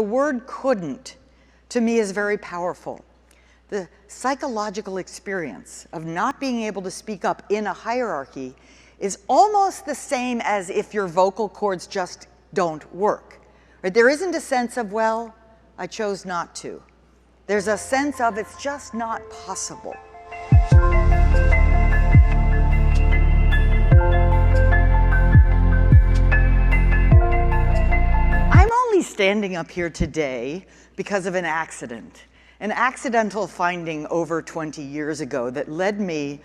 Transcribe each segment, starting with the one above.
the word couldn't, to me, is very powerful. The psychological experience of not being able to speak up in a hierarchy is almost the same as if your vocal cords just don't work. Right? There isn't a sense of, well, I chose not to. There's a sense of it's just not possible. I'm only standing up here today because of an accidental finding over 20 years ago that led me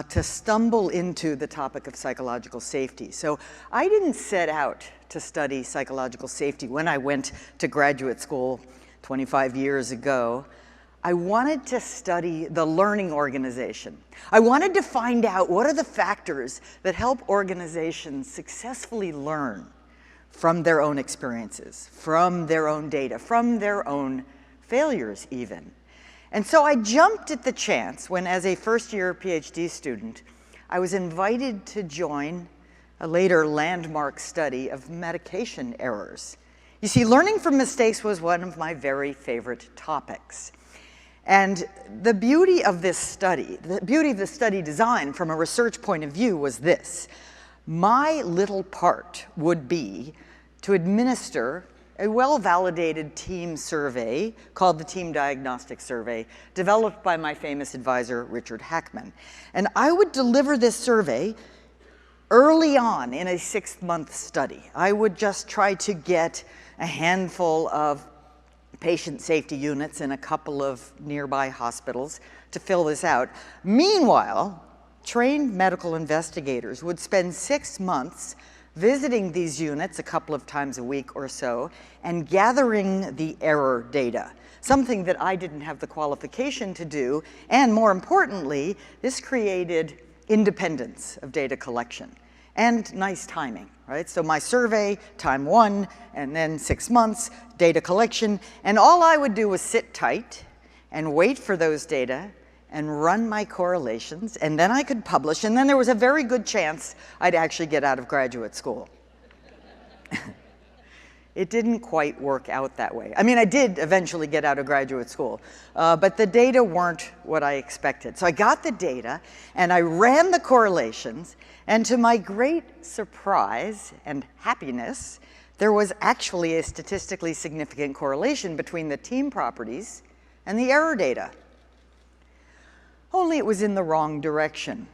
to stumble into the topic of psychological safety. So I didn't set out to study psychological safety when I went to graduate school 25 years ago. I wanted to study the learning organization. I wanted to find out what are the factors that help organizations successfully learn from their own experiences, from their own data, from their own failures even. And so I jumped at the chance when, as a first-year PhD student, I was invited to join a later landmark study of medication errors. You see, learning from mistakes was one of my very favorite topics. And the beauty of this study, the beauty of the study design from a research point of view was this. My little part would be to administer a well-validated team survey called the Team Diagnostic Survey, developed by my famous advisor, Richard Hackman. And I would deliver this survey early on in a 6-month study. I would just try to get a handful of patient safety units in a couple of nearby hospitals to fill this out. Meanwhile, trained medical investigators would spend 6 months visiting these units a couple of times a week or so and gathering the error data, something that I didn't have the qualification to do, and more importantly, this created independence of data collection and nice timing, right? So my survey, time 1, and then 6 months, data collection, and all I would do was sit tight and wait for those data and run my correlations, and then I could publish, and then there was a very good chance I'd actually get out of graduate school. It didn't quite work out that way. I mean, I did eventually get out of graduate school, but the data weren't what I expected. So I got the data, and I ran the correlations, and to my great surprise and happiness, there was actually a statistically significant correlation between the team properties and the error data. Only it was in the wrong direction.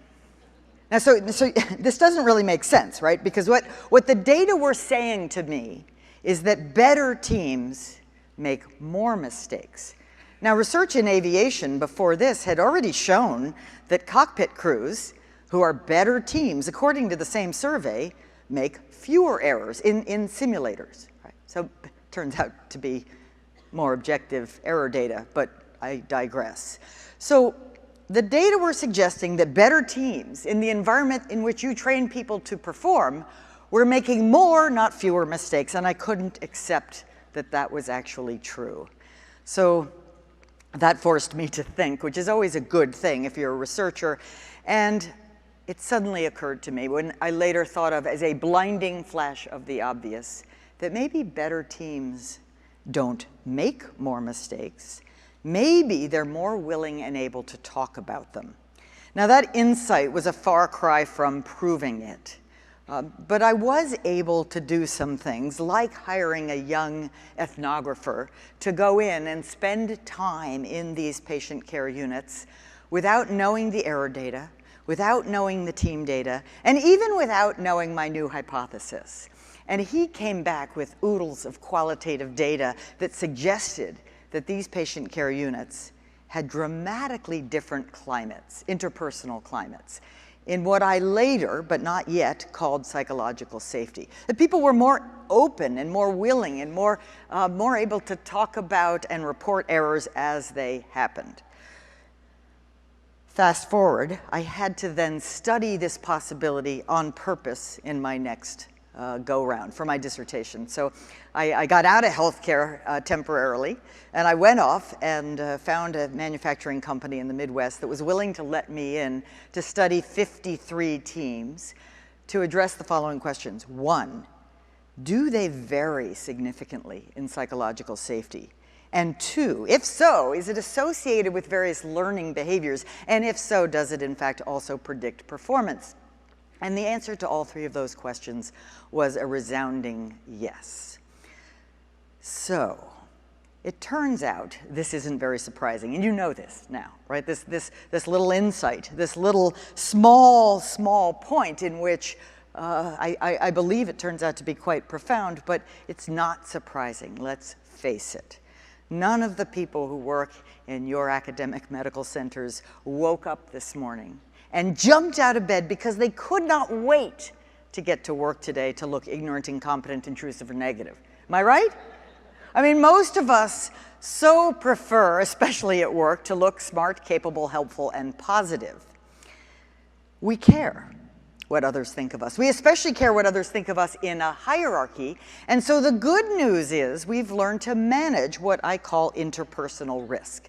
Now, so this doesn't really make sense, right? Because what the data were saying to me is that better teams make more mistakes. Now, research in aviation before this had already shown that cockpit crews, who are better teams, according to the same survey, make fewer errors in simulators. Right? So it turns out to be more objective error data, but I digress. So the data were suggesting that better teams in the environment in which you train people to perform were making more, not fewer mistakes, and I couldn't accept that that was actually true. So that forced me to think, which is always a good thing if you're a researcher, and it suddenly occurred to me, when I later thought of as a blinding flash of the obvious, that maybe better teams don't make more mistakes. Maybe they're more willing and able to talk about them. Now, that insight was a far cry from proving it. But I was able to do some things, like hiring a young ethnographer to go in and spend time in these patient care units without knowing the error data, without knowing the team data, and even without knowing my new hypothesis. And he came back with oodles of qualitative data that suggested that these patient care units had dramatically different climates, interpersonal climates, in what I later, but not yet, called psychological safety. That people were more open and more willing and more able to talk about and report errors as they happened. Fast forward, I had to then study this possibility on purpose in my next go-round for my dissertation. So I got out of healthcare temporarily, and I went off and found a manufacturing company in the Midwest that was willing to let me in to study 53 teams to address the following questions. 1, do they vary significantly in psychological safety? And 2, if so, is it associated with various learning behaviors? And if so, does it in fact also predict performance? And the answer to all 3 of those questions was a resounding yes. So, it turns out this isn't very surprising, and you know this now, right? This little insight, this little small point in which I believe it turns out to be quite profound, but it's not surprising, let's face it. None of the people who work in your academic medical centers woke up this morning and jumped out of bed because they could not wait to get to work today to look ignorant, incompetent, intrusive, or negative. Am I right? I mean, most of us so prefer, especially at work, to look smart, capable, helpful, and positive. We care what others think of us. We especially care what others think of us in a hierarchy. And so the good news is we've learned to manage what I call interpersonal risk.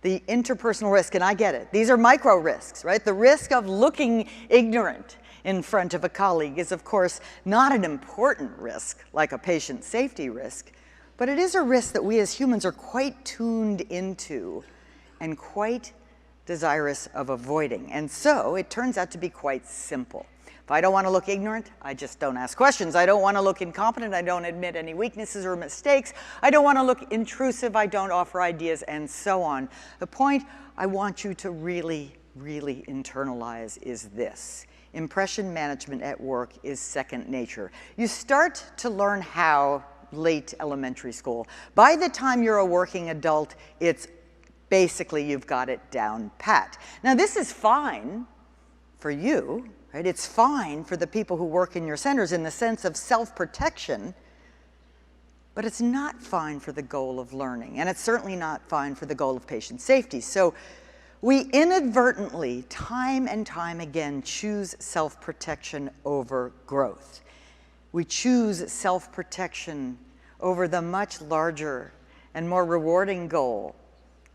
The interpersonal risk, and I get it, these are micro risks, right? The risk of looking ignorant in front of a colleague is, of course, not an important risk like a patient safety risk, but it is a risk that we as humans are quite tuned into and quite desirous of avoiding. And so it turns out to be quite simple. If I don't want to look ignorant, I just don't ask questions. I don't want to look incompetent. I don't admit any weaknesses or mistakes. I don't want to look intrusive. I don't offer ideas, and so on. The point I want you to really internalize is this. Impression management at work is second nature. You start to learn how late elementary school. By the time you're a working adult, it's basically you've got it down pat. Now this is fine for you, right? It's fine for the people who work in your centers in the sense of self-protection, but it's not fine for the goal of learning, and it's certainly not fine for the goal of patient safety. So we inadvertently, time and time again, choose self-protection over growth. We choose self-protection over the much larger and more rewarding goal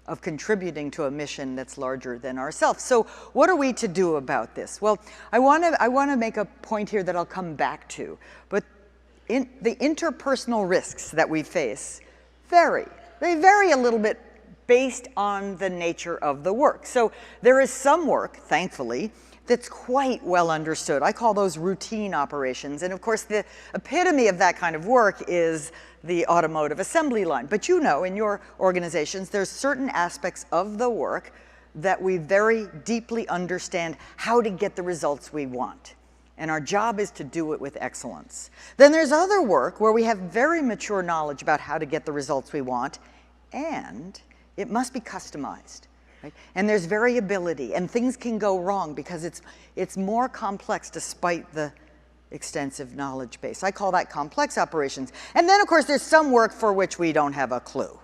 of contributing to a mission that's larger than ourselves. So what are we to do about this? Well, I want to make a point here that I'll come back to, but the interpersonal risks that we face vary. They vary a little bit based on the nature of the work. So there is some work, thankfully, that's quite well understood. I call those routine operations. And of course, the epitome of that kind of work is the automotive assembly line. But you know, in your organizations, there's certain aspects of the work that we very deeply understand how to get the results we want. And our job is to do it with excellence. Then there's other work where we have very mature knowledge about how to get the results we want, and it must be customized. Right? And there's variability, and things can go wrong because it's more complex despite the extensive knowledge base. I call that complex operations. And then, of course, there's some work for which we don't have a clue.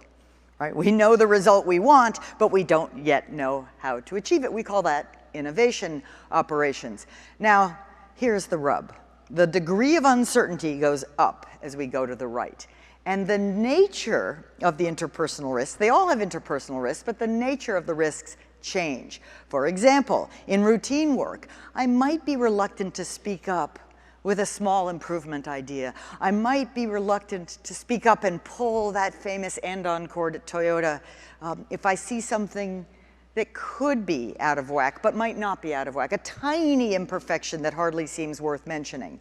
Right? We know the result we want, but we don't yet know how to achieve it. We call that innovation operations. Now, here's the rub. The degree of uncertainty goes up as we go to the right. And the nature of the interpersonal risks, they all have interpersonal risks, but the nature of the risks change. For example, in routine work, I might be reluctant to speak up with a small improvement idea. I might be reluctant to speak up and pull that famous andon cord at Toyota if I see something that could be out of whack, but might not be out of whack, a tiny imperfection that hardly seems worth mentioning.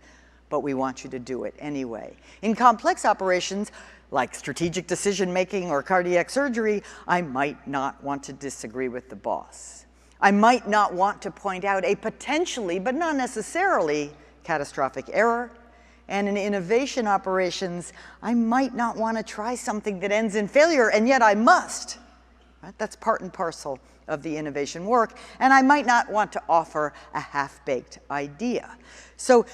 But we want you to do it anyway. In complex operations, like strategic decision-making or cardiac surgery, I might not want to disagree with the boss. I might not want to point out a potentially, but not necessarily, catastrophic error. And in innovation operations, I might not want to try something that ends in failure, and yet I must. Right? That's part and parcel of the innovation work. And I might not want to offer a half-baked idea. So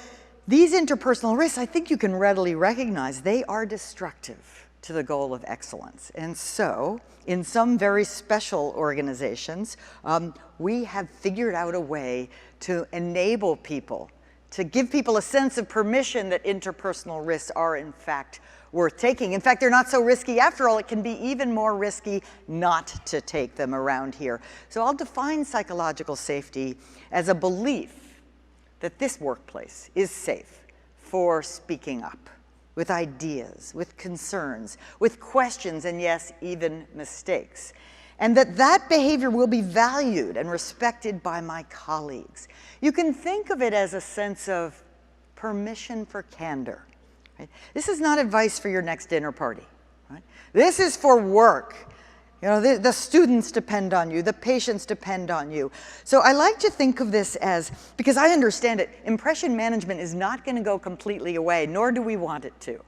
these interpersonal risks, I think you can readily recognize, they are destructive to the goal of excellence. And so, in some very special organizations, we have figured out a way to enable people, to give people a sense of permission that interpersonal risks are, in fact, worth taking. In fact, they're not so risky after all. It can be even more risky not to take them around here. So I'll define psychological safety as a belief that this workplace is safe for speaking up, with ideas, with concerns, with questions, and yes, even mistakes. And that behavior will be valued and respected by my colleagues. You can think of it as a sense of permission for candor. Right? This is not advice for your next dinner party. Right? This is for work. You know, the students depend on you, the patients depend on you. So I like to think of this as, because I understand it, impression management is not going to go completely away, nor do we want it to.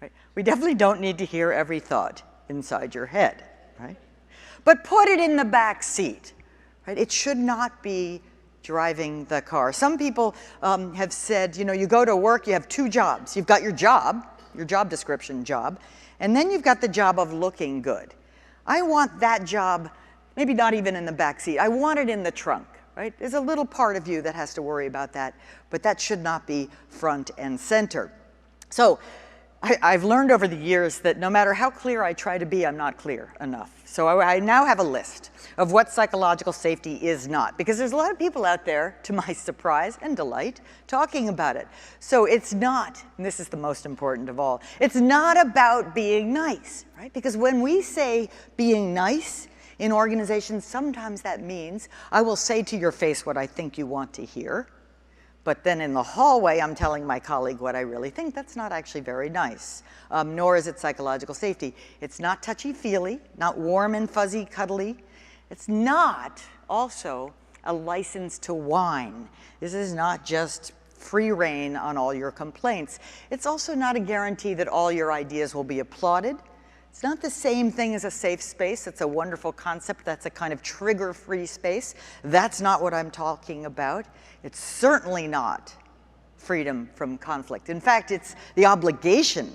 Right? We definitely don't need to hear every thought inside your head. Right? But put it in the back seat. Right? It should not be driving the car. Some people have said, you know, you go to work, you have two jobs. You've got your job description job, and then you've got the job of looking good. I want that job, maybe not even in the back seat. I want it in the trunk, right? There's a little part of you that has to worry about that, but that should not be front and center. So I've learned over the years that no matter how clear I try to be, I'm not clear enough. So I now have a list of what psychological safety is not, because there's a lot of people out there, to my surprise and delight, talking about it. So it's not, and this is the most important of all, it's not about being nice, right? Because when we say being nice in organizations, sometimes that means I will say to your face what I think you want to hear, but then in the hallway, I'm telling my colleague what I really think. That's not actually very nice, nor is it psychological safety. It's not touchy-feely, not warm and fuzzy, cuddly. It's not also a license to whine. This is not just free rein on all your complaints. It's also not a guarantee that all your ideas will be applauded. It's not the same thing as a safe space. It's a wonderful concept. That's a kind of trigger-free space. That's not what I'm talking about. It's certainly not freedom from conflict. In fact, it's the obligation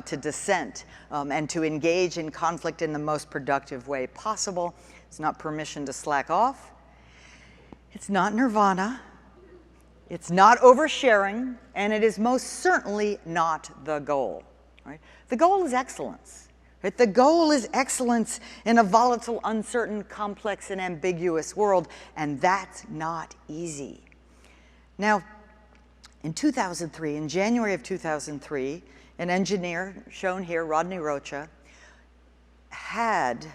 to dissent and to engage in conflict in the most productive way possible. It's not permission to slack off. It's not nirvana. It's not oversharing. And it is most certainly not the goal. Right? The goal is excellence. Right? The goal is excellence in a volatile, uncertain, complex, and ambiguous world, and that's not easy. Now, in 2003, in January of 2003, an engineer, shown here, Rodney Rocha, had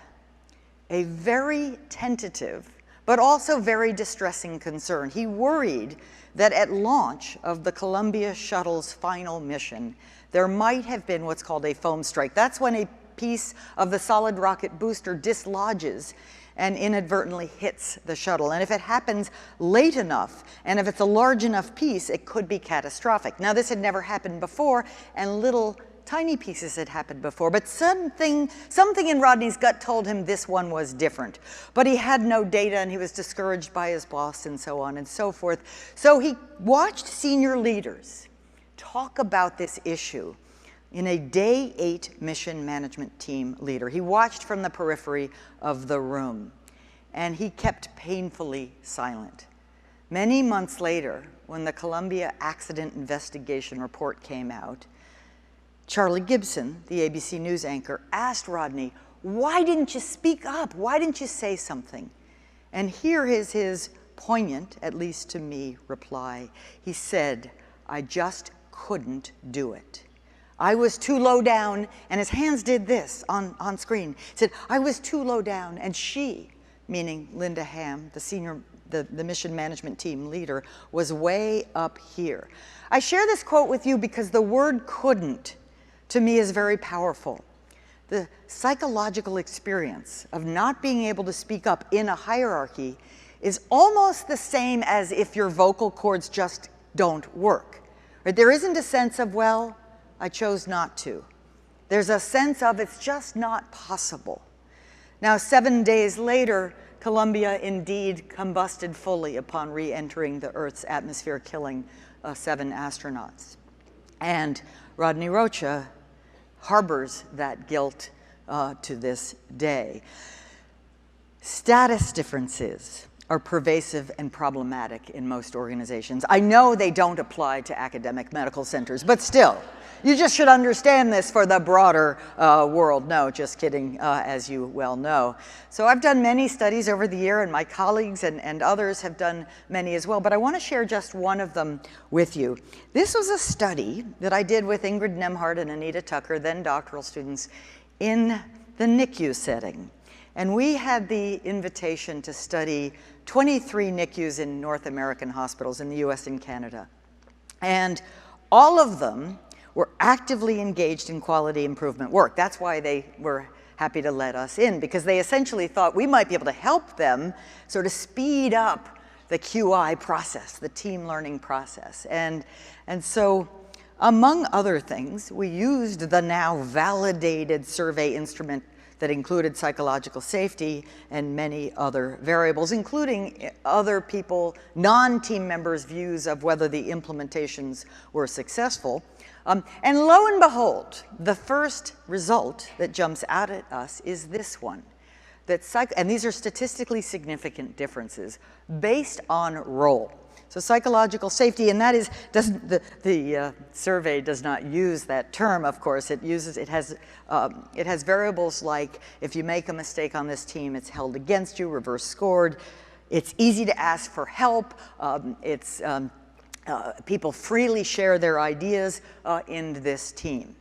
a very tentative, but also very distressing concern. He worried that at launch of the Columbia shuttle's final mission, there might have been what's called a foam strike. That's when a piece of the solid rocket booster dislodges and inadvertently hits the shuttle. And if it happens late enough, and if it's a large enough piece, it could be catastrophic. Now, this had never happened before, and little tiny pieces had happened before, but something in Rodney's gut told him this one was different. But he had no data, and he was discouraged by his boss, and so on and so forth. So he watched senior leaders talk about this issue in a Day 8 mission management team leader. He watched from the periphery of the room, and he kept painfully silent. Many months later, when the Columbia Accident Investigation report came out, Charlie Gibson, the ABC News anchor, asked Rodney, "Why didn't you speak up? Why didn't you say something?" And here is his poignant, at least to me, reply. He said, "I just couldn't do it. I was too low down," and his hands did this on screen. He said, "I was too low down, and she," meaning Linda Ham, the mission management team leader, "was way up here." I share this quote with you because the word couldn't, to me, is very powerful. The psychological experience of not being able to speak up in a hierarchy is almost the same as if your vocal cords just don't work. Right? There isn't a sense of, well, I chose not to. There's a sense of it's just not possible. Now, 7 days later, Columbia indeed combusted fully upon re-entering the Earth's atmosphere, killing 7 astronauts. And Rodney Rocha harbors that guilt to this day. Status differences are pervasive and problematic in most organizations. I know they don't apply to academic medical centers, but still, you just should understand this for the broader world. No, just kidding, as you well know. So I've done many studies over the year, and my colleagues and others have done many as well, but I want to share just one of them with you. This was a study that I did with Ingrid Nemhard and Anita Tucker, then doctoral students, in the NICU setting. And we had the invitation to study 23 NICUs in North American hospitals in the US and Canada. And all of them were actively engaged in quality improvement work. That's why they were happy to let us in, because they essentially thought we might be able to help them sort of speed up the QI process, the team learning process. And so, among other things, we used the now validated survey instrument that included psychological safety and many other variables, including other people, non-team members' views of whether the implementations were successful. And lo and behold, the first result that jumps out at us is this one. And these are statistically significant differences based on role. So psychological safety, and that is, the survey does not use that term, of course. It has variables like, if you make a mistake on this team, it's held against you, reverse scored. It's easy to ask for help. People freely share their ideas in this team.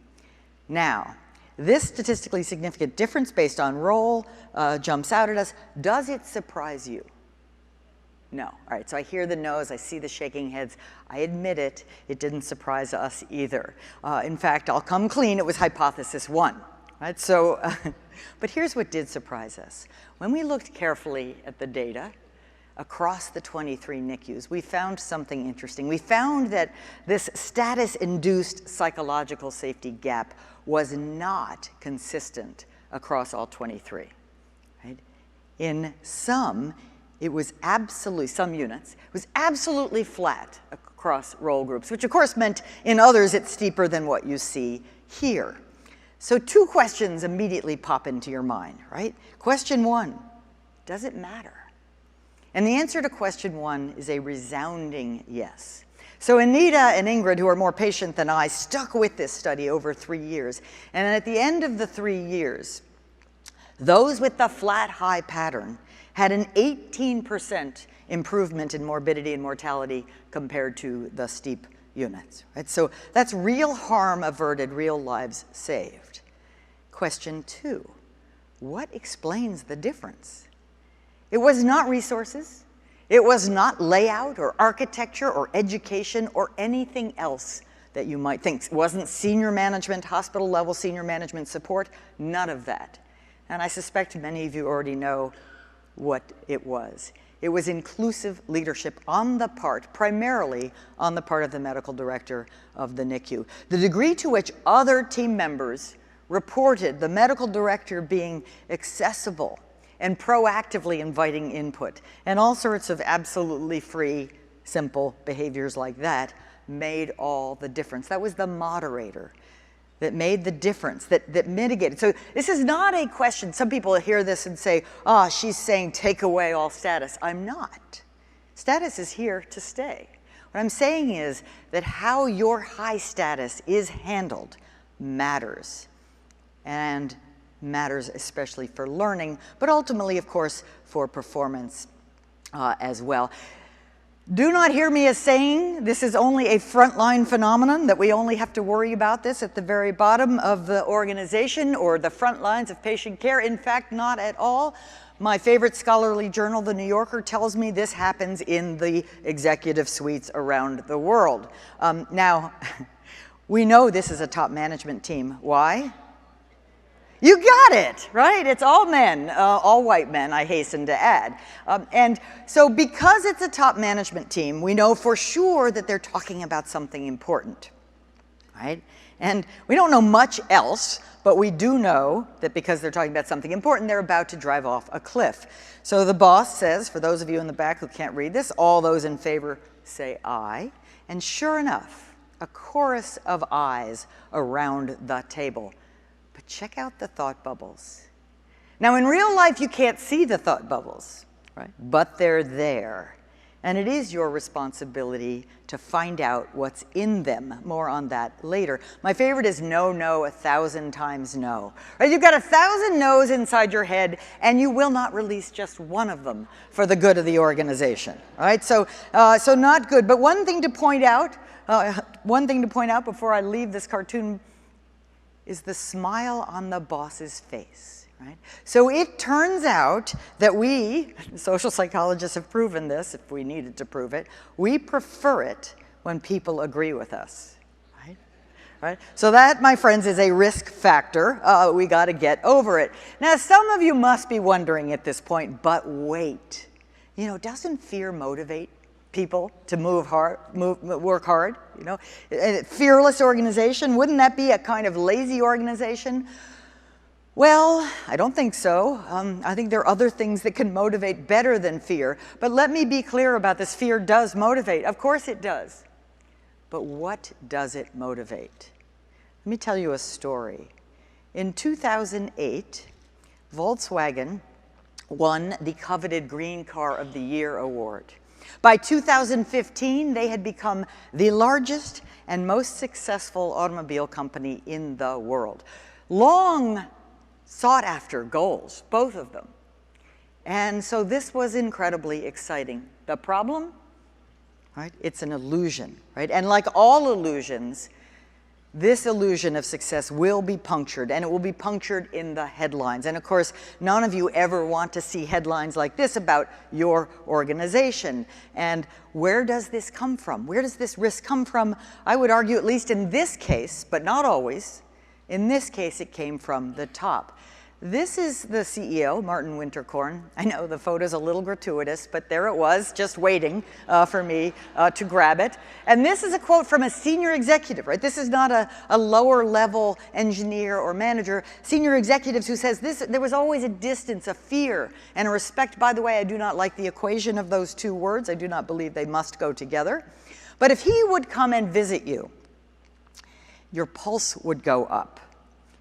Now, this statistically significant difference based on role jumps out at us. Does it surprise you? No. All right, so I hear the no's, I see the shaking heads. I admit it, it didn't surprise us either. In fact, I'll come clean, it was hypothesis one. Right? So, but here's what did surprise us. When we looked carefully at the data across the 23 NICUs, we found something interesting. We found that this status-induced psychological safety gap was not consistent across all 23. Right? In some, it was some units, it was absolutely flat across role groups, which of course meant in others it's steeper than what you see here. So two questions immediately pop into your mind, right? Question one, does it matter? And the answer to question one is a resounding yes. So Anita and Ingrid, who are more patient than I, stuck with this study over 3 years. And at the end of the 3 years, those with the flat high pattern had an 18% improvement in morbidity and mortality compared to the steep units. Right? So that's real harm averted, real lives saved. Question two, what explains the difference? It was not resources. It was not layout or architecture or education or anything else that you might think. It wasn't senior management, hospital level senior management support, none of that. And I suspect many of you already know what it was. It was inclusive leadership primarily on the part of the medical director of the NICU. The degree to which other team members reported the medical director being accessible and proactively inviting input, and all sorts of absolutely free, simple behaviors like that made all the difference. That was the moderator that made the difference, that mitigated. So this is not a question. Some people hear this and say, she's saying take away all status. I'm not. Status is here to stay. What I'm saying is that how your high status is handled matters, and matters especially for learning, but ultimately, of course, for performance as well. Do not hear me as saying this is only a frontline phenomenon, that we only have to worry about this at the very bottom of the organization or the front lines of patient care. In fact, not at all. My favorite scholarly journal, The New Yorker, tells me this happens in the executive suites around the world. Now, we know this is a top management team. Why? You got it, right? It's all men, all white men, I hasten to add. And so because it's a top management team, we know for sure that they're talking about something important, right? And we don't know much else, but we do know that because they're talking about something important, they're about to drive off a cliff. So the boss says, for those of you in the back who can't read this, all those in favor say aye. And sure enough, a chorus of ayes around the table. But check out the thought bubbles. Now, in real life, you can't see the thought bubbles. right? But they're there. And it is your responsibility to find out what's in them. More on that later. My favorite is no, no, 1,000 times no. Right? You've got 1,000 no's inside your head, and you will not release just one of them for the good of the organization. Right? So not good. But one thing to point out before I leave this cartoon is the smile on the boss's face. Right? So it turns out that we, social psychologists have proven this, if we needed to prove it, we prefer it when people agree with us. Right? Right? So that, my friends, is a risk factor. We got to get over it. Now, some of you must be wondering at this point, but wait. You know, doesn't fear motivate people to work hard? You know, a fearless organization, wouldn't that be a kind of lazy organization? Well, I don't think so. I think there are other things that can motivate better than fear. But let me be clear about this. Fear does motivate. Of course it does. But what does it motivate? Let me tell you a story. In 2008, Volkswagen won the coveted Green Car of the Year award. By 2015, they had become the largest and most successful automobile company in the world. Long sought after goals, both of them. And so this was incredibly exciting. The problem, right? It's an illusion, right? And like all illusions, this illusion of success will be punctured, and it will be punctured in the headlines. And of course, none of you ever want to see headlines like this about your organization. And where does this come from? Where does this risk come from? I would argue, at least in this case, but not always, in this case, it came from the top. This is the CEO, Martin Winterkorn. I know the photo's a little gratuitous, but there it was, just waiting for me to grab it. And this is a quote from a senior executive, right? This is not a lower level engineer or manager. Senior executives who says this, there was always a distance, a fear, and a respect. By the way, I do not like the equation of those two words. I do not believe they must go together. But if he would come and visit you, your pulse would go up.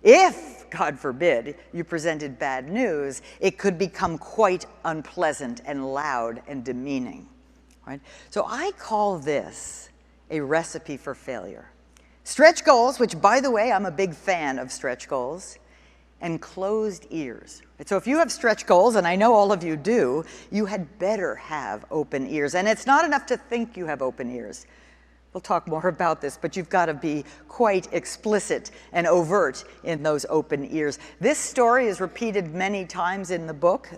If, God forbid, you presented bad news, it could become quite unpleasant and loud and demeaning. Right? So I call this a recipe for failure. Stretch goals, which, by the way, I'm a big fan of stretch goals, and closed ears. So if you have stretch goals, and I know all of you do, you had better have open ears. And it's not enough to think you have open ears. We'll talk more about this, but you've got to be quite explicit and overt in those open ears. This story is repeated many times in the book.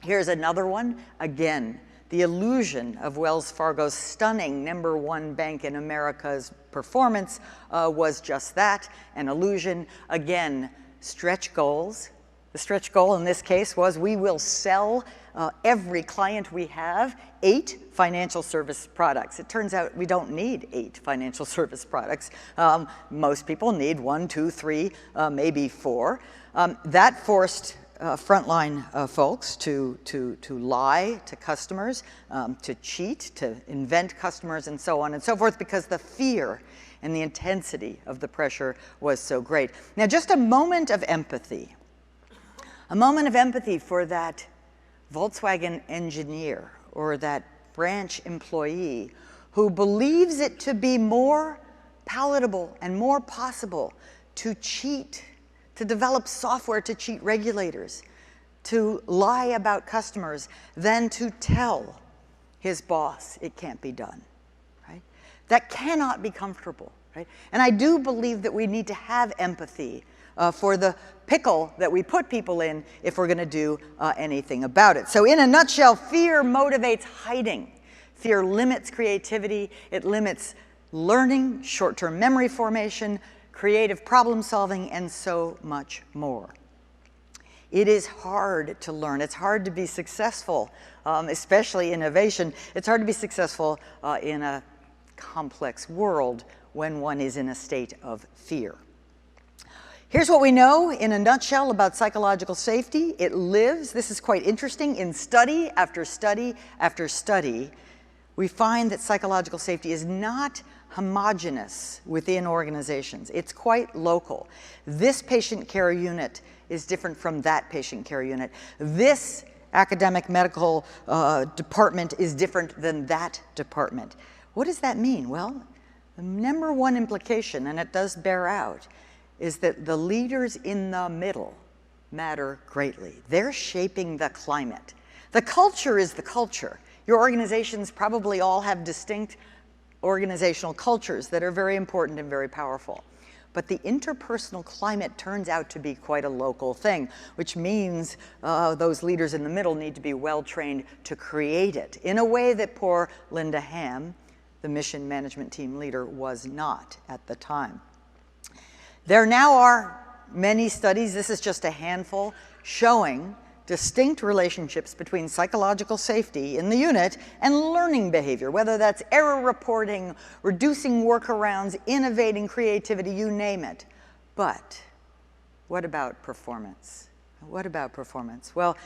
Here's another one. Again, the illusion of Wells Fargo's stunning #1 bank in America's performance was just that, an illusion. Again, stretch goals. The stretch goal in this case was we will sell every client we have 8 financial service products. It turns out we don't need 8 financial service products. Most people need 1, 2, 3, maybe 4. That forced frontline folks to lie to customers, to cheat, to invent customers, and so on and so forth, because the fear and the intensity of the pressure was so great. Now, just a moment of empathy. A moment of empathy for that Volkswagen engineer or that branch employee who believes it to be more palatable and more possible to cheat, to develop software to cheat regulators, to lie about customers, than to tell his boss it can't be done. Right? That cannot be comfortable. Right? And I do believe that we need to have empathy for the pickle that we put people in if we're going to do anything about it. So in a nutshell, fear motivates hiding. Fear limits creativity. It limits learning, short-term memory formation, creative problem solving, and so much more. It is hard to learn. It's hard to be successful, especially innovation. It's hard to be successful in a complex world when one is in a state of fear. Here's what we know in a nutshell about psychological safety. It lives, this is quite interesting, in study after study after study. We find that psychological safety is not homogeneous within organizations. It's quite local. This patient care unit is different from that patient care unit. This academic medical department is different than that department. What does that mean? Well, the number one implication, and it does bear out, is that the leaders in the middle matter greatly. They're shaping the climate. The culture is the culture. Your organizations probably all have distinct organizational cultures that are very important and very powerful. But the interpersonal climate turns out to be quite a local thing, which means those leaders in the middle need to be well-trained to create it in a way that poor Linda Ham, the mission management team leader, was not at the time. There now are many studies, this is just a handful, showing distinct relationships between psychological safety in the unit and learning behavior, whether that's error reporting, reducing workarounds, innovating creativity, you name it. But what about performance? What about performance? Well,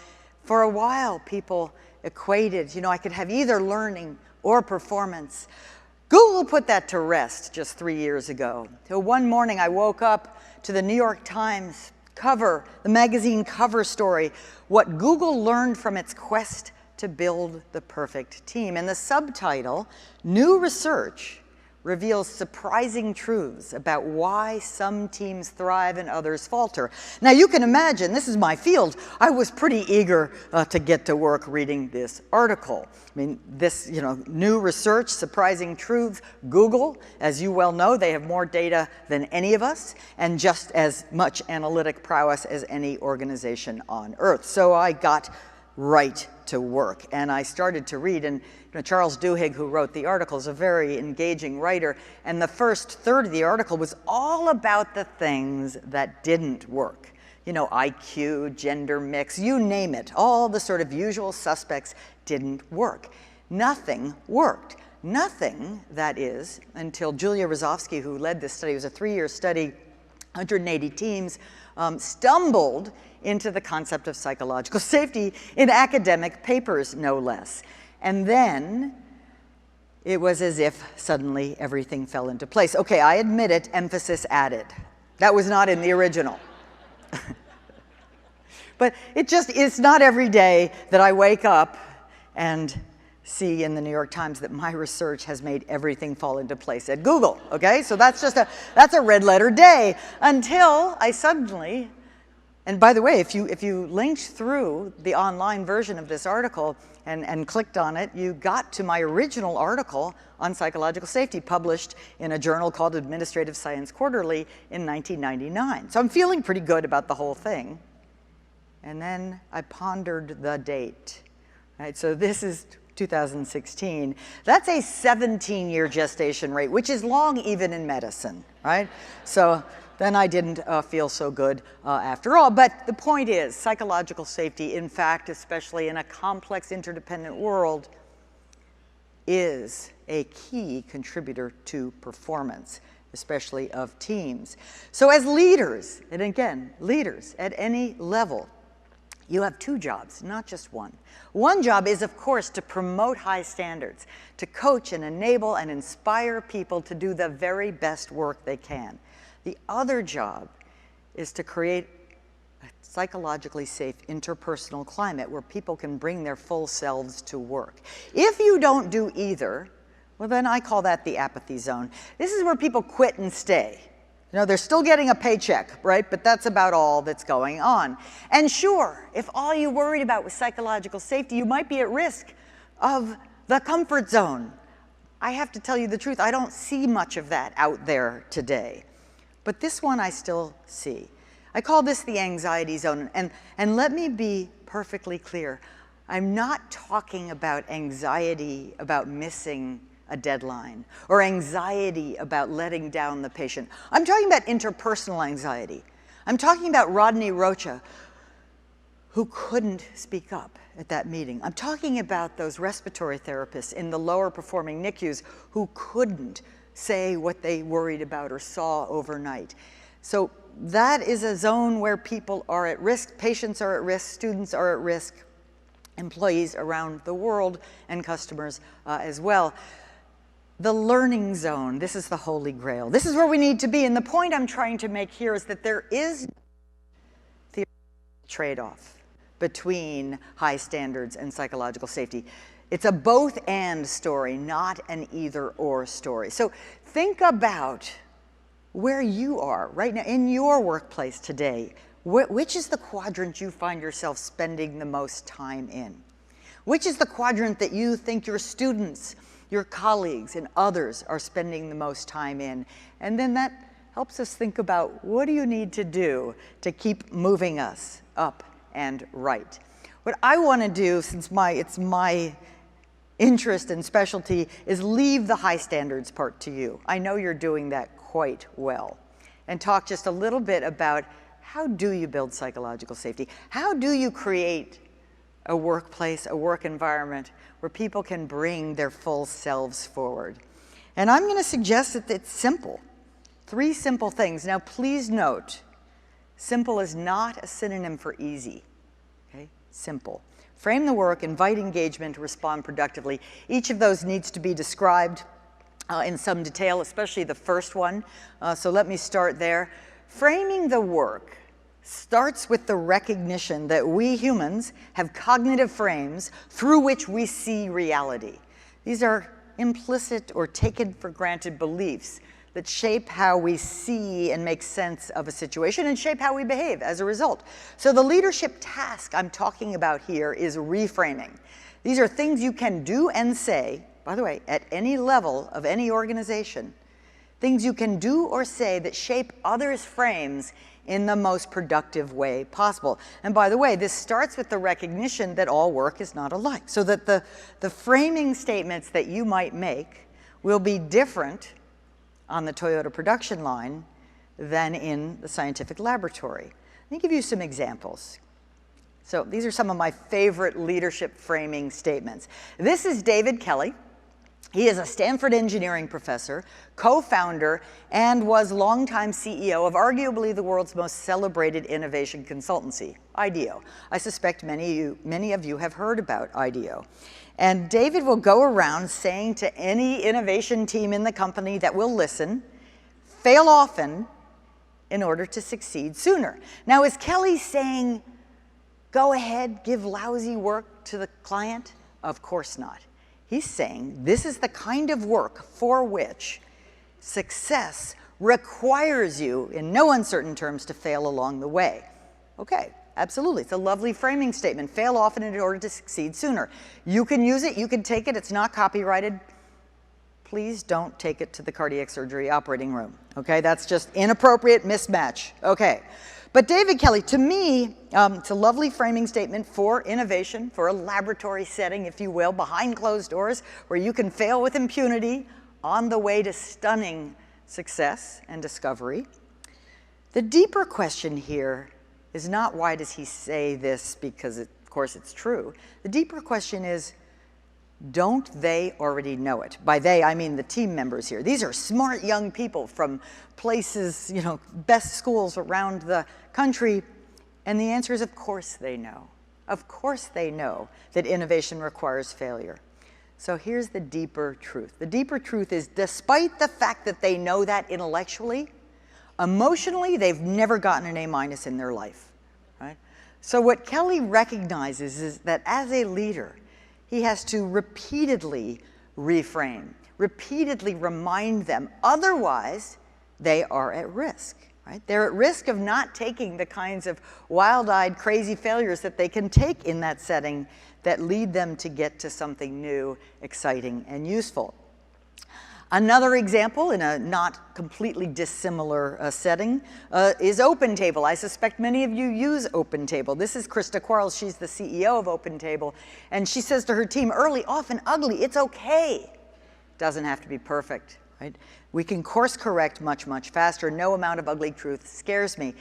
for a while people equated, I could have either learning or performance. Google put that to rest just 3 years ago. So one morning I woke up to the New York Times cover, the magazine cover story, what Google learned from its quest to build the perfect team. And the subtitle, New Research Reveals Surprising Truths About Why Some Teams Thrive and Others Falter. Now you can imagine, this is my field, I was pretty eager to get to work reading this article. I mean, this, new research, surprising truths. Google, as you well know, they have more data than any of us and just as much analytic prowess as any organization on earth. So I got right to work and I started to read, and Charles Duhigg, who wrote the article, is a very engaging writer, and the first third of the article was all about the things that didn't work. IQ, gender mix, you name it, all the sort of usual suspects didn't work. Nothing worked. Nothing, that is, until Julia Rozovsky, who led this study, it was a 3-year study, 180 teams, stumbled into the concept of psychological safety in academic papers, no less. And then it was as if suddenly everything fell into place. Okay, I admit it, emphasis added. That was not in the original. But it's not every day that I wake up and see in the New York Times that my research has made everything fall into place at Google, okay? So that's a red letter day until I suddenly, and by the way, if you linked through the online version of this article and clicked on it, you got to my original article on psychological safety published in a journal called Administrative Science Quarterly in 1999. So I'm feeling pretty good about the whole thing. And then I pondered the date, right? So this is 2016. That's a 17-year gestation rate, which is long even in medicine, right? So then I didn't feel so good after all. But the point is, psychological safety, in fact, especially in a complex interdependent world, is a key contributor to performance, especially of teams. So as leaders, and again, leaders at any level, you have two jobs, not just one. One job is, of course, to promote high standards, to coach and enable and inspire people to do the very best work they can. The other job is to create a psychologically safe interpersonal climate where people can bring their full selves to work. If you don't do either, well, then I call that the apathy zone. This is where people quit and stay. They're still getting a paycheck, right? But that's about all that's going on. And sure, if all you worried about was psychological safety, you might be at risk of the comfort zone. I have to tell you the truth, I don't see much of that out there today. But this one I still see. I call this the anxiety zone. And let me be perfectly clear. I'm not talking about anxiety about missing a deadline or anxiety about letting down the patient. I'm talking about interpersonal anxiety. I'm talking about Rodney Rocha, who couldn't speak up at that meeting. I'm talking about those respiratory therapists in the lower performing NICUs who couldn't say what they worried about or saw overnight. So that is a zone where people are at risk, patients are at risk, students are at risk, employees around the world, and customers as well. The learning zone, this is the holy grail. This is where we need to be. And the point I'm trying to make here is that there is theoretical trade-off between high standards and psychological safety. It's a both and story, not an either or story. So think about where you are right now in your workplace today. Which is the quadrant you find yourself spending the most time in? Which is the quadrant that you think your students, your colleagues, and others are spending the most time in? And then that helps us think about, what do you need to do to keep moving us up and right? What I want to do, since it's my interest and specialty, is leave the high standards part to you. I know you're doing that quite well. And talk just a little bit about, how do you build psychological safety? How do you create a workplace, a work environment where people can bring their full selves forward? And I'm going to suggest that it's simple. 3 simple things. Now, please note, simple is not a synonym for easy. Okay? Simple. Frame the work, invite engagement, respond productively. Each of those needs to be described in some detail, especially the first one. So let me start there. Framing the work starts with the recognition that we humans have cognitive frames through which we see reality. These are implicit or taken for granted beliefs that shape how we see and make sense of a situation and shape how we behave as a result. So the leadership task I'm talking about here is reframing. These are things you can do and say, by the way, at any level of any organization, things you can do or say that shape others' frames in the most productive way possible. And by the way, this starts with the recognition that all work is not alike, so that the framing statements that you might make will be different on the Toyota production line than in the scientific laboratory. Let me give you some examples. So these are some of my favorite leadership framing statements. This is David Kelly. He is a Stanford engineering professor, co-founder, and was longtime CEO of arguably the world's most celebrated innovation consultancy, IDEO. I suspect many of you have heard about IDEO. And David will go around saying to any innovation team in the company that will listen, fail often in order to succeed sooner. Now, is Kelly saying, go ahead, give lousy work to the client? Of course not. He's saying this is the kind of work for which success requires you, in no uncertain terms, to fail along the way. Okay, absolutely. It's a lovely framing statement. Fail often in order to succeed sooner. You can use it. You can take it. It's not copyrighted. Please don't take it to the cardiac surgery operating room. Okay, that's just inappropriate mismatch. Okay. But David Kelly, to me, it's a lovely framing statement for innovation, for a laboratory setting, if you will, behind closed doors, where you can fail with impunity on the way to stunning success and discovery. The deeper question here is not, why does he say this, because of course it's true. The deeper question is, don't they already know it? By they, I mean the team members here. These are smart young people from places, best schools around the country. And the answer is, of course they know. Of course they know that innovation requires failure. So here's the deeper truth. The deeper truth is, despite the fact that they know that intellectually, emotionally, they've never gotten an A- in their life. Right? So what Kelly recognizes is that as a leader, he has to repeatedly reframe, repeatedly remind them. Otherwise, they are at risk. Right? They're at risk of not taking the kinds of wild-eyed, crazy failures that they can take in that setting that lead them to get to something new, exciting, and useful. Another example in a not completely dissimilar setting is OpenTable. I suspect many of you use OpenTable. This is Krista Quarles. She's the CEO of OpenTable. And she says to her team, early, often ugly, it's okay. Doesn't have to be perfect, right? We can course correct much, much faster. No amount of ugly truth scares me.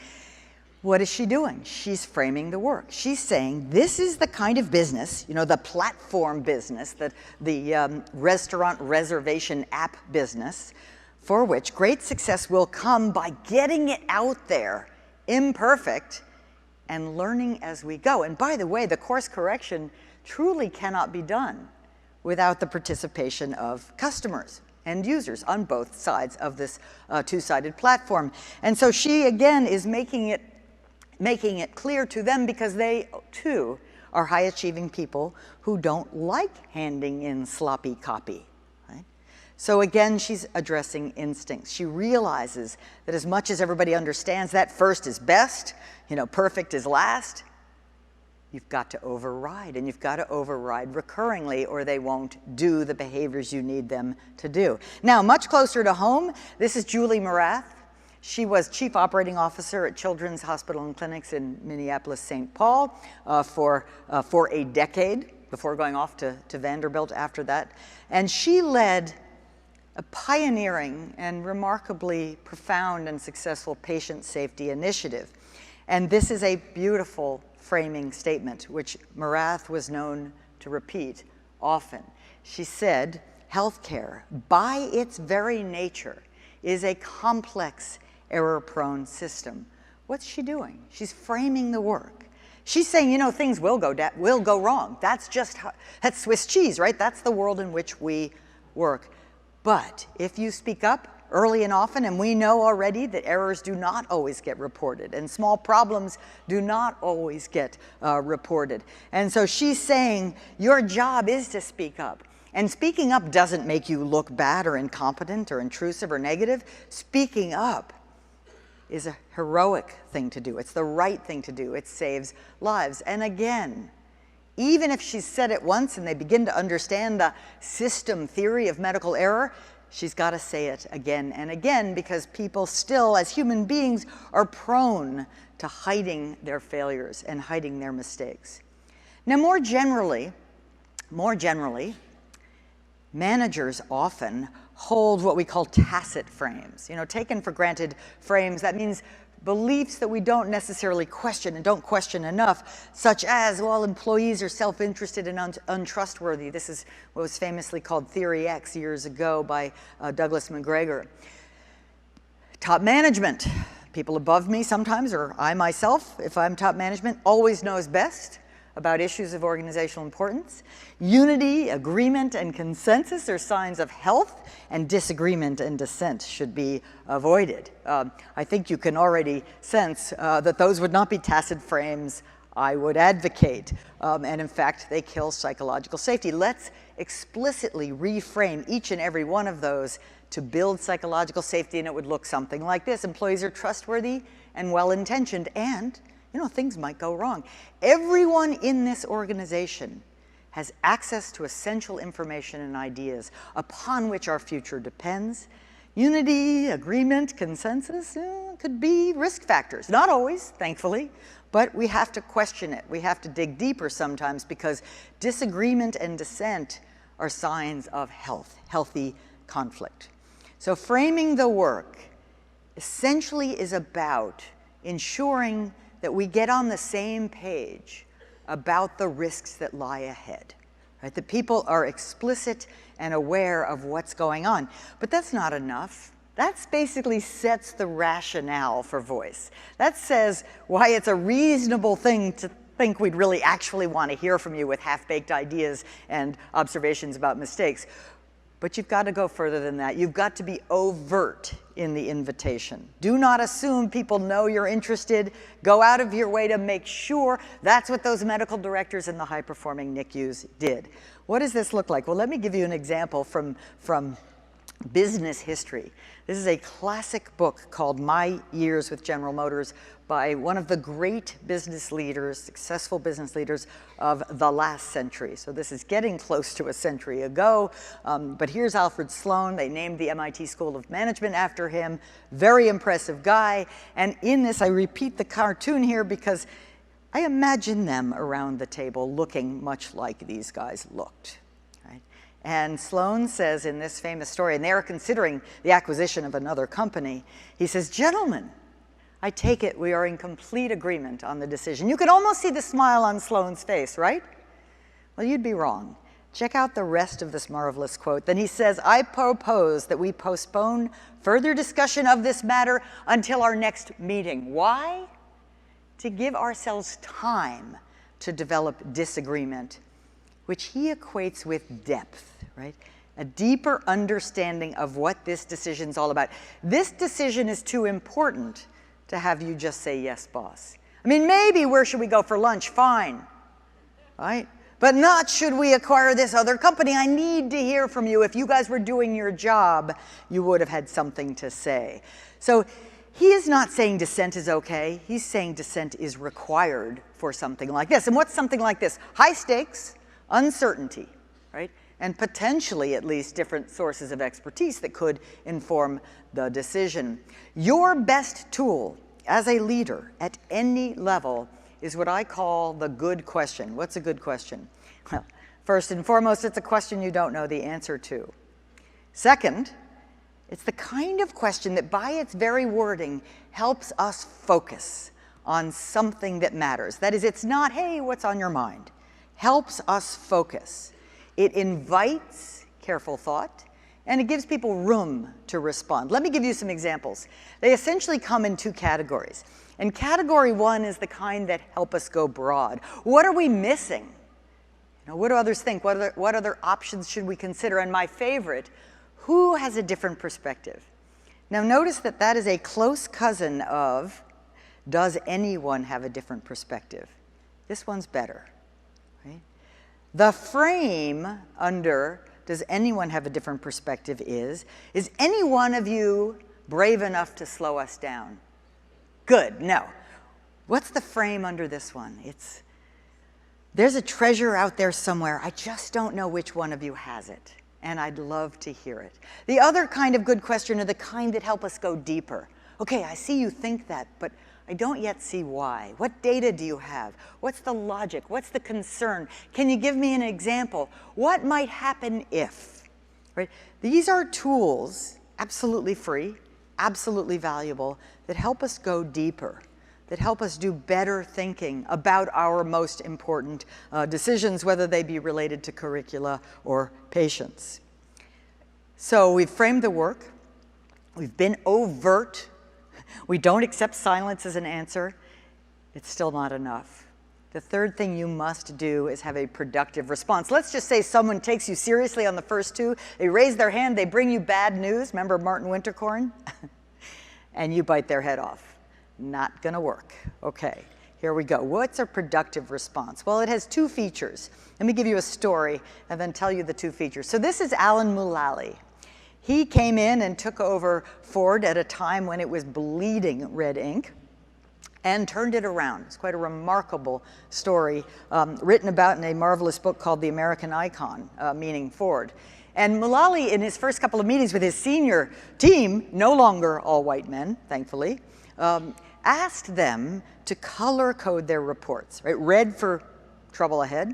What is she doing? She's framing the work. She's saying, this is the kind of business, the platform business, the restaurant reservation app business, for which great success will come by getting it out there, imperfect, and learning as we go. And by the way, the course correction truly cannot be done without the participation of customers and users on both sides of this two-sided platform. And so she, again, is making it making it clear to them because they, too, are high-achieving people who don't like handing in sloppy copy. Right? So again, she's addressing instincts. She realizes that as much as everybody understands that first is best, perfect is last, you've got to override, and you've got to override recurringly, or they won't do the behaviors you need them to do. Now, much closer to home, this is Julie Morath. She was Chief Operating Officer at Children's Hospital and Clinics in Minneapolis-St. Paul for a decade, before going off to Vanderbilt after that. And she led a pioneering and remarkably profound and successful patient safety initiative. And this is a beautiful framing statement, which Morath was known to repeat often. She said, healthcare, by its very nature, is a complex, error-prone system. What's she doing? She's framing the work. She's saying, things will go wrong. That's Swiss cheese, right? That's the world in which we work. But if you speak up early and often, and we know already that errors do not always get reported, and small problems do not always get reported. And so she's saying, your job is to speak up. And speaking up doesn't make you look bad or incompetent or intrusive or negative. Speaking up is a heroic thing to do. It's the right thing to do. It saves lives. And again, even if she's said it once and they begin to understand the system theory of medical error, she's got to say it again and again, because people still, as human beings, are prone to hiding their failures and hiding their mistakes. Now, more generally, managers often hold what we call tacit frames, taken for granted frames. That means beliefs that we don't necessarily question and don't question enough, such as, well, employees are self-interested and untrustworthy. This is what was famously called Theory X years ago by Douglas McGregor. Top management, people above me sometimes, or I myself, if I'm top management, always knows best about issues of organizational importance. Unity, agreement, and consensus are signs of health, and disagreement and dissent should be avoided. I think you can already sense that those would not be tacit frames I would advocate. And in fact, they kill psychological safety. Let's explicitly reframe each and every one of those to build psychological safety, and it would look something like this. Employees are trustworthy and well-intentioned, and things might go wrong. Everyone in this organization has access to essential information and ideas upon which our future depends. Unity, agreement, consensus could be risk factors. Not always, thankfully, but we have to question it. We have to dig deeper sometimes, because disagreement and dissent are signs of healthy conflict. So framing the work essentially is about ensuring that we get on the same page about the risks that lie ahead. Right? That people are explicit and aware of what's going on. But that's not enough. That basically sets the rationale for voice. That says why it's a reasonable thing to think we'd really actually want to hear from you with half-baked ideas and observations about mistakes. But you've got to go further than that. You've got to be overt in the invitation. Do not assume people know you're interested. Go out of your way to make sure. That's what those medical directors in the high-performing NICUs did. What does this look like? Well, let me give you an example from business history. This is a classic book called My Years with General Motors by one of the great business leaders, successful business leaders of the last century. So this is getting close to a century ago. But here's Alfred Sloan. They named the MIT School of Management after him. Very impressive guy. And in this, I repeat the cartoon here because I imagine them around the table looking much like these guys looked. And Sloan says in this famous story, and they're considering the acquisition of another company, he says, "Gentlemen, I take it we are in complete agreement on the decision." You can almost see the smile on Sloan's face, right? Well, you'd be wrong. Check out the rest of this marvelous quote. Then he says, "I propose that we postpone further discussion of this matter until our next meeting." Why? To give ourselves time to develop disagreement, which he equates with depth, right? A deeper understanding of what this decision's all about. This decision is too important to have you just say, "Yes, boss." I mean, maybe where should we go for lunch? Fine, right? But not should we acquire this other company. I need to hear from you. If you guys were doing your job, you would have had something to say. So he is not saying dissent is okay. He's saying dissent is required for something like this. And what's something like this? High stakes, uncertainty, right? And potentially at least different sources of expertise that could inform the decision. Your best tool as a leader at any level is what I call the good question. What's a good question? Well, first and foremost, it's a question you don't know the answer to. Second, it's the kind of question that by its very wording helps us focus on something that matters. That is, it's not, hey, what's on your mind? Helps us focus. It invites careful thought, and it gives people room to respond. Let me give you some examples. They essentially come in two categories. And category one is the kind that help us go broad. What are we missing? You know, what do others think? What other options should we consider? And my favorite, who has a different perspective? Now notice that that is a close cousin of, does anyone have a different perspective? This one's better, right? The frame under, does anyone have a different perspective is any one of you brave enough to slow us down? Good, no. What's the frame under this one? It's, there's a treasure out there somewhere. I just don't know which one of you has it, and I'd love to hear it. The other kind of good question are the kind that help us go deeper. Okay, I see you think that, but I don't yet see why. What data do you have? What's the logic? What's the concern? Can you give me an example? What might happen if? Right? These are tools, absolutely free, absolutely valuable, that help us go deeper, that help us do better thinking about our most important decisions, whether they be related to curricula or patients. So we've framed the work. We've been overt. We don't accept silence as an answer. It's still not enough. The third thing you must do is have a productive response. Let's just say someone takes you seriously on the first two. They raise their hand, they bring you bad news. Remember Martin Winterkorn? And you bite their head off. Not gonna work. Okay, here we go. What's a productive response? Well, it has two features. Let me give you a story and then tell you the two features. So this is Alan Mulally. He came in and took over Ford at a time when it was bleeding red ink and turned it around. It's quite a remarkable story written about in a marvelous book called The American Icon, meaning Ford. And Mulally, in his first couple of meetings with his senior team, no longer all white men, thankfully, asked them to color code their reports, right? Red for trouble ahead,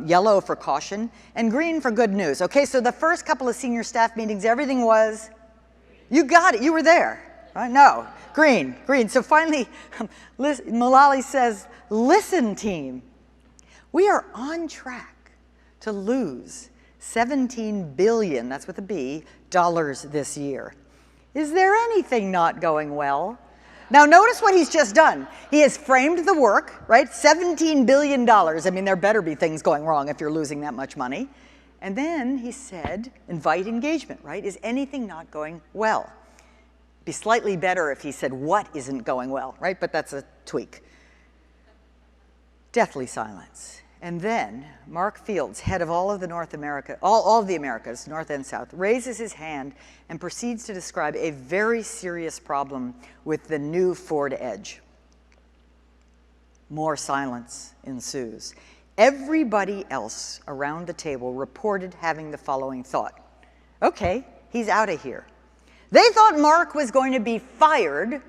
yellow for caution, and green for good news. Okay, so the first couple of senior staff meetings, everything was, you got it, you were there, right? No, green, green. So finally, Mulally says, listen team, we are on track to lose $17 billion, that's with a B, dollars this year. Is there anything not going well? Now notice what he's just done. He has framed the work, right? $17 billion. I mean, there better be things going wrong if you're losing that much money. And then he said, invite engagement, right? Is anything not going well? Be slightly better if he said, what isn't going well, right? But that's a tweak. Deathly silence. And then Mark Fields, head of all of the all of the Americas, North and South, raises his hand and proceeds to describe a very serious problem with the new Ford Edge. More silence ensues. Everybody else around the table reported having the following thought. Okay, he's out of here. They thought Mark was going to be fired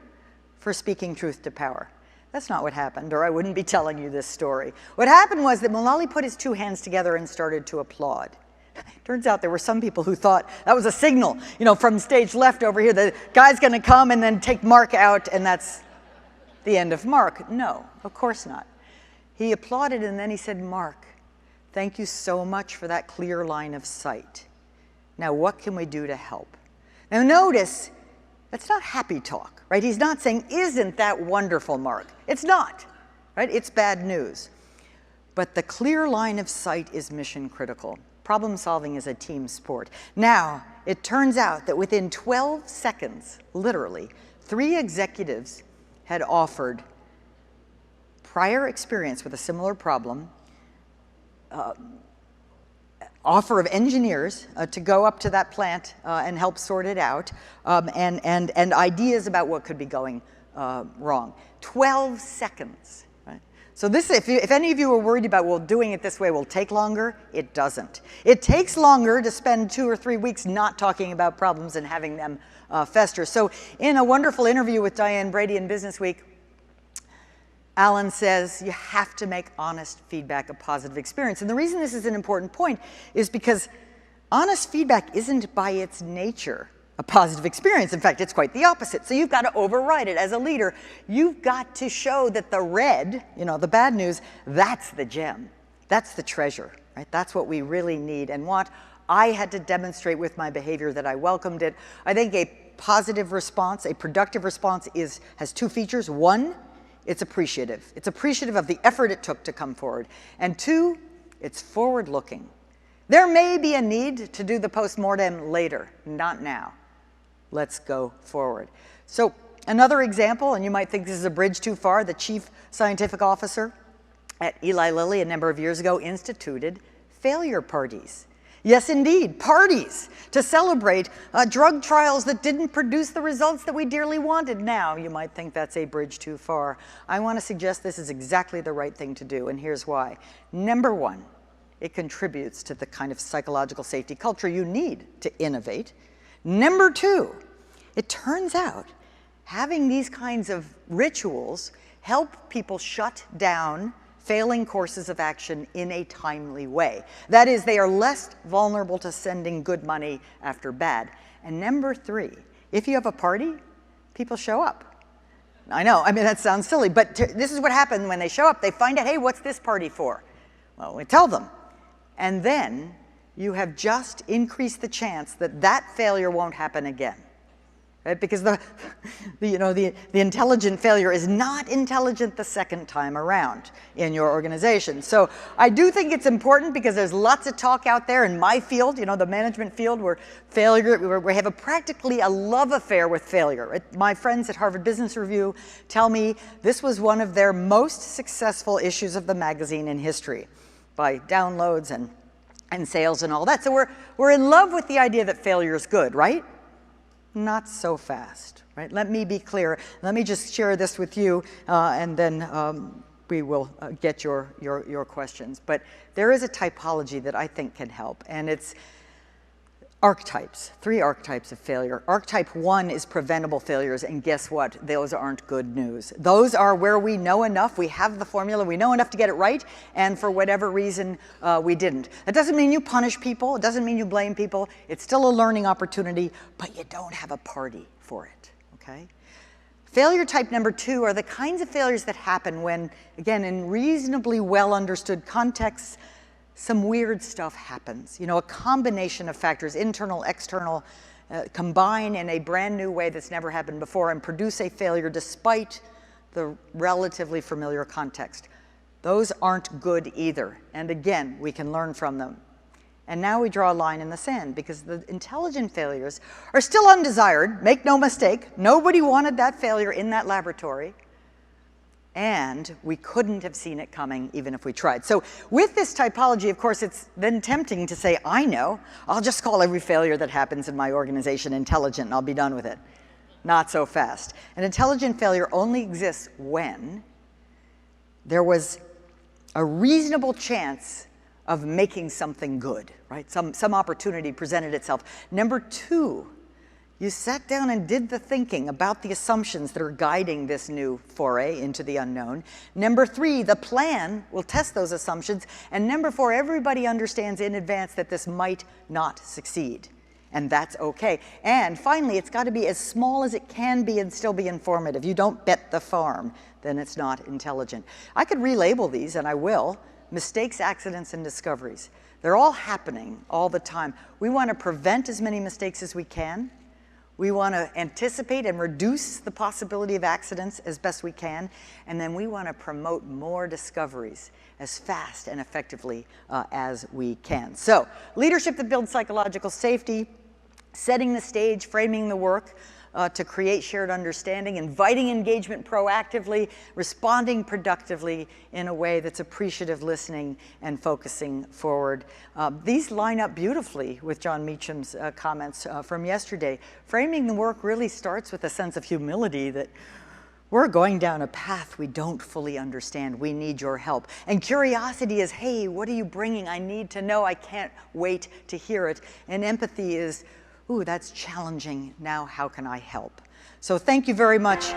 for speaking truth to power. That's not what happened, or I wouldn't be telling you this story. What happened was that Mulally put his two hands together and started to applaud. Turns out there were some people who thought that was a signal, you know, from stage left over here, the guy's gonna come and then take Mark out and that's the end of Mark. No, of course not. He applauded and then he said, Mark, thank you so much for that clear line of sight. Now what can we do to help? Now notice, that's not happy talk, right? He's not saying, isn't that wonderful, Mark? It's not, right? It's bad news. But the clear line of sight is mission critical. Problem solving is a team sport. Now, it turns out that within 12 seconds, literally, 3 executives had offered prior experience with a similar problem, offer of engineers to go up to that plant and help sort it out, and ideas about what could be going wrong. 12 seconds. Right? So this, if any of you are worried about, well, doing it this way will take longer, it doesn't. It takes longer to spend 2 or 3 weeks not talking about problems and having them fester. So in a wonderful interview with Diane Brady in Business Week, Alan says you have to make honest feedback a positive experience. And the reason this is an important point is because honest feedback isn't by its nature a positive experience. In fact, it's quite the opposite. So you've got to override it. As a leader, you've got to show that the red, the bad news, that's the gem. That's the treasure, right? That's what we really need and want. I had to demonstrate with my behavior that I welcomed it. I think a positive response, a productive response has 2 features. 1, it's appreciative. It's appreciative of the effort it took to come forward. And 2, it's forward-looking. There may be a need to do the postmortem later, not now. Let's go forward. So another example, and you might think this is a bridge too far, the chief scientific officer at Eli Lilly a number of years ago instituted failure parties. Yes, indeed, parties to celebrate drug trials that didn't produce the results that we dearly wanted. Now, you might think that's a bridge too far. I want to suggest this is exactly the right thing to do, and here's why. Number 1, it contributes to the kind of psychological safety culture you need to innovate. Number 2, it turns out having these kinds of rituals help people shut down failing courses of action in a timely way. That is, they are less vulnerable to sending good money after bad. And number 3, if you have a party, people show up. I know, that sounds silly, but this is what happens when they show up. They find out, hey, what's this party for? Well, we tell them. And then you have just increased the chance that that failure won't happen again. Right? Because the intelligent failure is not intelligent the second time around in your organization. So I do think it's important because there's lots of talk out there in my field, the management field, where we have practically a love affair with failure. My friends at Harvard Business Review tell me this was one of their most successful issues of the magazine in history, by downloads and sales and all that. So we're in love with the idea that failure is good, right? Not so fast, right? Let me be clear. Let me just share this with you, and then we will get your questions. But there is a typology that I think can help, and it's archetypes, 3 archetypes of failure. Archetype 1 is preventable failures, and guess what? Those aren't good news. Those are where we know enough, we have the formula, we know enough to get it right, and for whatever reason, we didn't. That doesn't mean you punish people, it doesn't mean you blame people, it's still a learning opportunity, but you don't have a party for it, okay? Failure type number 2 are the kinds of failures that happen when, again, in reasonably well understood contexts, some weird stuff happens. A combination of factors, internal, external, combine in a brand new way that's never happened before and produce a failure despite the relatively familiar context. Those aren't good either. And again, we can learn from them. And now we draw a line in the sand because the intelligent failures are still undesired. Make no mistake, nobody wanted that failure in that laboratory. And we couldn't have seen it coming even if we tried. So with this typology, of course, it's then tempting to say, I know, I'll just call every failure that happens in my organization intelligent and I'll be done with it. Not so fast. An intelligent failure only exists when there was a reasonable chance of making something good, right? Some opportunity presented itself. Number 2, you sat down and did the thinking about the assumptions that are guiding this new foray into the unknown. Number 3, the plan will test those assumptions. And number 4, everybody understands in advance that this might not succeed. And that's okay. And finally, it's got to be as small as it can be and still be informative. You don't bet the farm, then it's not intelligent. I could relabel these, and I will, mistakes, accidents, and discoveries. They're all happening all the time. We want to prevent as many mistakes as we can. We want to anticipate and reduce the possibility of accidents as best we can. And then we want to promote more discoveries as fast and effectively as we can. So, leadership that builds psychological safety, setting the stage, framing the work, to create shared understanding, inviting engagement proactively, responding productively in a way that's appreciative, listening, and focusing forward. These line up beautifully with John Meacham's comments from yesterday. Framing the work really starts with a sense of humility that we're going down a path we don't fully understand. We need your help. And curiosity is, hey, what are you bringing? I need to know. I can't wait to hear it. And empathy is, ooh, that's challenging. Now, how can I help? So thank you very much.